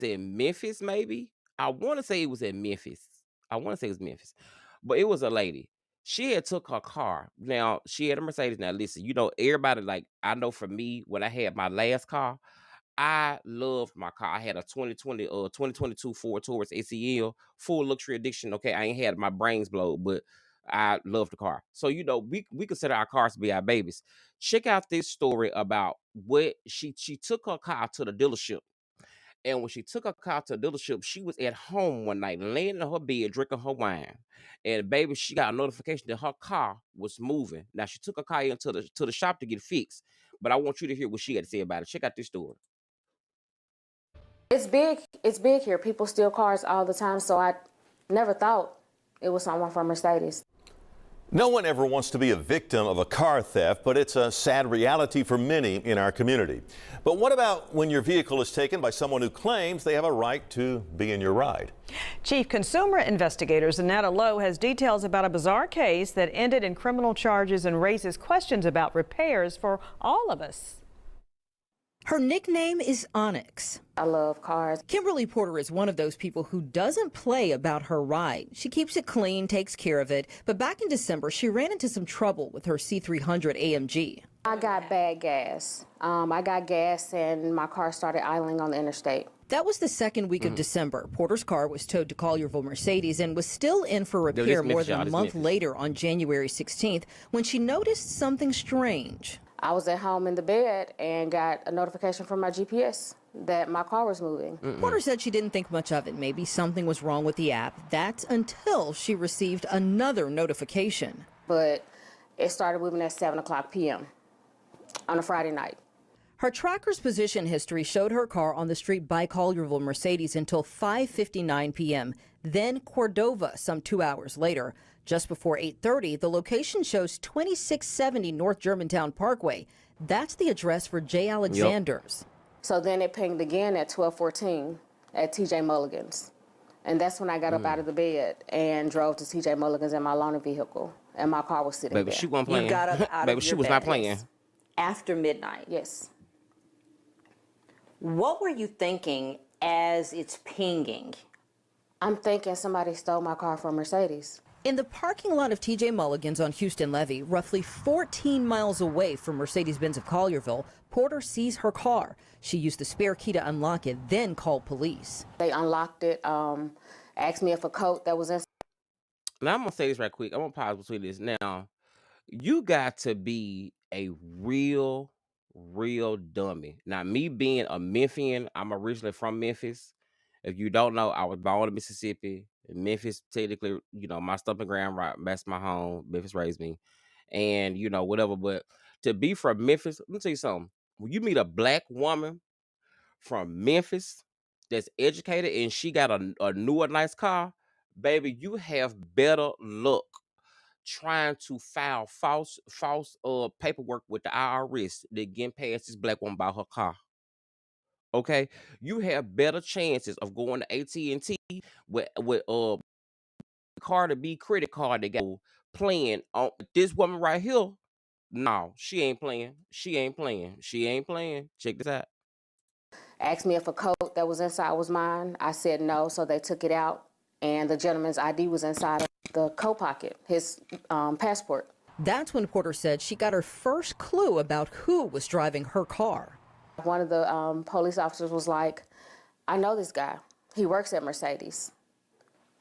in Memphis, maybe. I want to say it was in Memphis. I want to say it was Memphis, but it was a lady. She had took her car. Now she had a Mercedes. Now listen, everybody like I know for me when I had my last car, I loved my car. I had a 2022 Ford Taurus SEL, full luxury edition. Okay, I ain't had my brains blowed, but I love the car. So we consider our cars to be our babies. Check out this story about what she took her car to the dealership. And when she took her car to the dealership, she was at home one night, laying in her bed, drinking her wine. And baby, she got a notification that her car was moving. Now she took her car into the shop to get fixed. But I want you to hear what she had to say about it. Check out this story. It's big. It's big here. People steal cars all the time, so I never thought it was someone from Mercedes. No one ever wants to be a victim of a car theft, but it's a sad reality for many in our community. But what about when your vehicle is taken by someone who claims they have a right to be in your ride? Chief Consumer Investigators Annetta Lowe has details about a bizarre case that ended in criminal charges and raises questions about repairs for all of us. Her nickname is Onyx. I love cars. Kimberly Porter is one of those people who doesn't play about her ride. She keeps it clean, takes care of it. But back in December, she ran into some trouble with her C300 AMG. I got bad gas. I got gas and my car started idling on the interstate. That was the second week of December. Porter's car was towed to Collierville Mercedes and was still in for repair more than a month later on January 16th when she noticed something strange. I was at home in the bed and got a notification from my GPS that my car was moving. Porter said she didn't think much of it. Maybe something was wrong with the app. That's until she received another notification. But it started moving at 7:00 p.m. on a Friday night. Her tracker's position history showed her car on the street by Collierville Mercedes until 5:59 p.m. Then Cordova some 2 hours later. Just before 8:30, the location shows 2670 North Germantown Parkway. That's the address for Jay Alexander's. So then it pinged again at 12:14 at TJ Mulligan's. And that's when I got up out of the bed and drove to TJ Mulligan's in my loaner vehicle. And my car was sitting there. Baby, she wasn't playing. You got up out Baby, of she your was bed not playing. after midnight. Yes. What were you thinking as it's pinging? I'm thinking somebody stole my car from Mercedes. In the parking lot of TJ Mulligan's on Houston Levee, roughly 14 miles away from Mercedes-Benz of Collierville, Porter sees her car. She used the spare key to unlock it, then called police. They unlocked it, asked me if a coat that was inside. Now I'm gonna say this right quick. I'm gonna pause between this. Now, you got to be a real dummy. Now, me being a Memphian, I'm originally from Memphis. If you don't know, I was born in Mississippi. Memphis, technically, my stomping ground, right? That's my home. Memphis raised me, and whatever. But to be from Memphis, let me tell you something. When you meet a black woman from Memphis that's educated and she got a newer, nice car, baby, you have better luck trying to file false paperwork with the IRS than getting past this black woman about her car. Okay, you have better chances of going to AT&T with Carter B credit card that got playing on this woman right here. No, she ain't playing. She ain't playing. She ain't playing. Check this out. Asked me if a coat that was inside was mine. I said no, so they took it out, and the gentleman's ID was inside of the coat pocket, his passport. That's when Porter said she got her first clue about who was driving her car. One of the police officers was like, I know this guy. He works at Mercedes.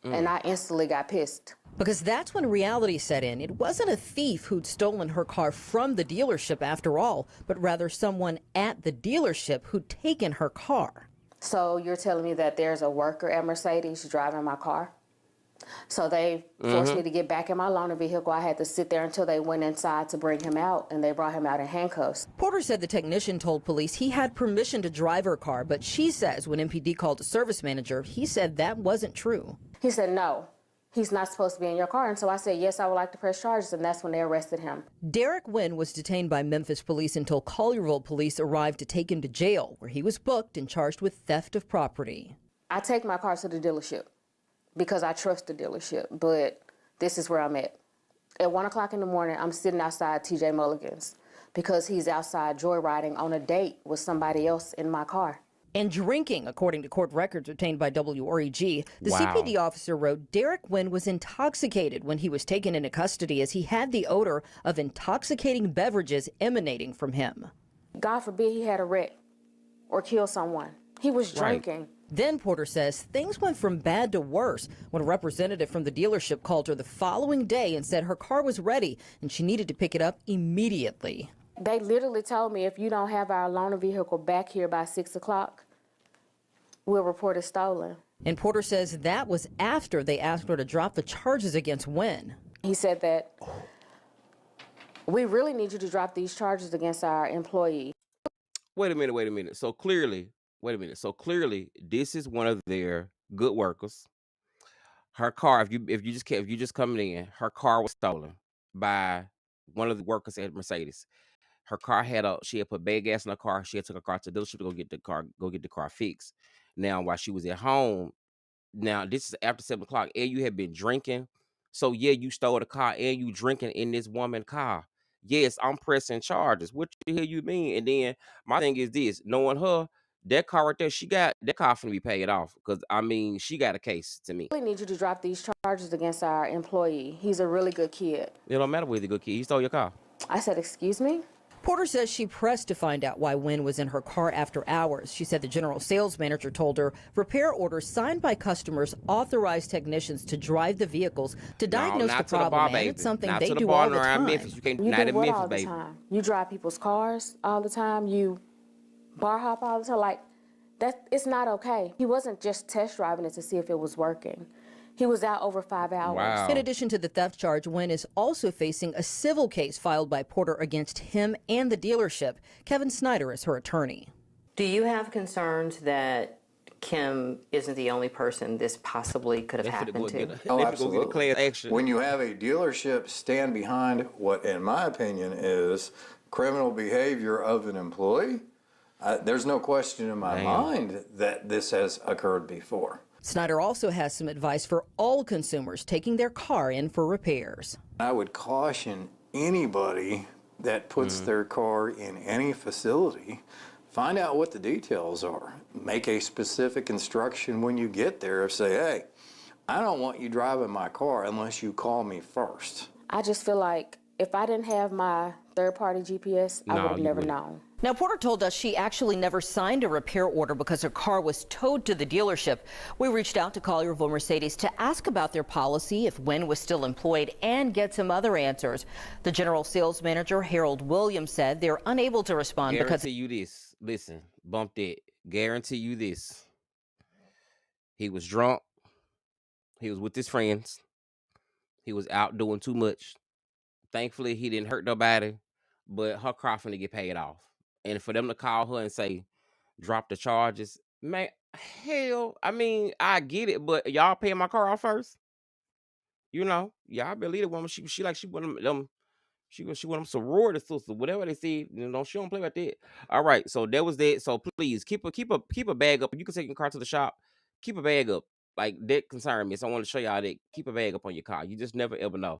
And I instantly got pissed. Because that's when reality set in. It wasn't a thief who'd stolen her car from the dealership after all, but rather someone at the dealership who'd taken her car. So you're telling me that there's a worker at Mercedes driving my car? So they forced me to get back in my loaner vehicle. I had to sit there until they went inside to bring him out, and they brought him out in handcuffs. Porter said the technician told police he had permission to drive her car, but she says when MPD called the service manager, he said that wasn't true. He said, no, he's not supposed to be in your car. And so I said, yes, I would like to press charges, and that's when they arrested him. Derek Wynn was detained by Memphis police until Collierville police arrived to take him to jail, where he was booked and charged with theft of property. I take my car to the dealership because I trust the dealership, but this is where I'm at. At 1 o'clock in the morning, I'm sitting outside TJ Mulligan's because he's outside joyriding on a date with somebody else in my car. and drinking, according to court records obtained by WREG. The Wow. CPD officer wrote Derek Wynn was intoxicated when he was taken into custody as he had the odor of intoxicating beverages emanating from him. God forbid he had a wreck or kill someone. He was Right. drinking. Then Porter says things went from bad to worse when a representative from the dealership called her the following day and said her car was ready and she needed to pick it up immediately. They literally told me, if you don't have our loaner vehicle back here by 6 o'clock, we'll report it stolen. And Porter says that was after they asked her to drop the charges against Wynn. He said that we really need you to drop these charges against our employee. Wait a minute. So clearly, this is one of their good workers. Her car, if you just coming in, her car was stolen by one of the workers at Mercedes. Her car she had put bad gas in her car. She had took her car to the dealership to go get the car fixed. Now, while she was at home, now this is after 7 o'clock, and you had been drinking. So yeah, you stole the car and you drinking in this woman's car. Yes, I'm pressing charges. What the hell you mean? And then my thing is this: knowing her, that car right there, she got that car finna be paid off. Because I mean, she got a case to me. We really need you to drop these charges against our employee. He's a really good kid. It don't matter whether he's a good kid. He stole your car. I said, excuse me? Porter says she pressed to find out why Wynn was in her car after hours. She said the general sales manager told her repair orders signed by customers authorized technicians to drive the vehicles to diagnose the problem, and it's something they do all the time. Memphis. You can't You not do in what Memphis, all the baby. time? You drive people's cars all the time? You bar hop all the time? Like, it's not okay. He wasn't just test driving it to see if it was working. He was out over 5 hours. Wow. In addition to the theft charge, Wynn is also facing a civil case filed by Porter against him and the dealership. Kevin Snyder is her attorney. Do you have concerns that Kim isn't the only person this possibly could have happened to? Oh, Absolutely. absolutely. Class action. When you have a dealership stand behind what, in my opinion, is criminal behavior of an employee, there's no question in my mind that this has occurred before. Snyder also has some advice for all consumers taking their car in for repairs. I would caution anybody that puts their car in any facility, find out what the details are. Make a specific instruction when you get there. Say, hey, I don't want you driving my car unless you call me first. I just feel like if I didn't have my third-party GPS, I would have you never wouldn't. known. Now, Porter told us she actually never signed a repair order because her car was towed to the dealership. We reached out to Collierville Mercedes to ask about their policy, if Wynn was still employed, and get some other answers. The general sales manager, Harold Williams, said they're unable to respond because Guarantee you this. Listen, bump that. Guarantee you this. He was drunk. He was with his friends. He was out doing too much. Thankfully, he didn't hurt nobody, but her car finna get paid off. And for them to call her and say, drop the charges, man, hell, I mean, I get it, but y'all paying my car off first? You know, y'all believe the woman. She one of them. She one of them sorority sisters, whatever they say. You know, she don't play like that. All right, so that was that. So please keep a bag up. You can take your car to the shop. Keep a bag up. Like that concern me. So I want to show y'all that keep a bag up on your car. You just never ever know.